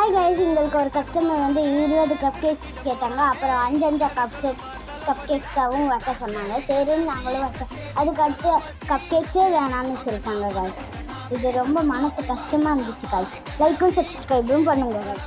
Hi guys, எங்களுக்கு ஒரு customer வந்து 20 கப் கேக்ஸ் கேட்டாங்க. அப்புறம் 5 கப் கேக்ஸாகவும் வைக்க சொன்னாங்க. சரின்னு நாங்களும் வைக்க, அதுக்கடுத்து கப் கேக்ஸே வேணாம்னு சொல்லிட்டாங்க கைஸ். இது ரொம்ப மனசு கஷ்டமாக இருந்துச்சு கைஸ். லைக்கும் சப்ஸ்கிரைபும் பண்ணுங்க கைஸ்.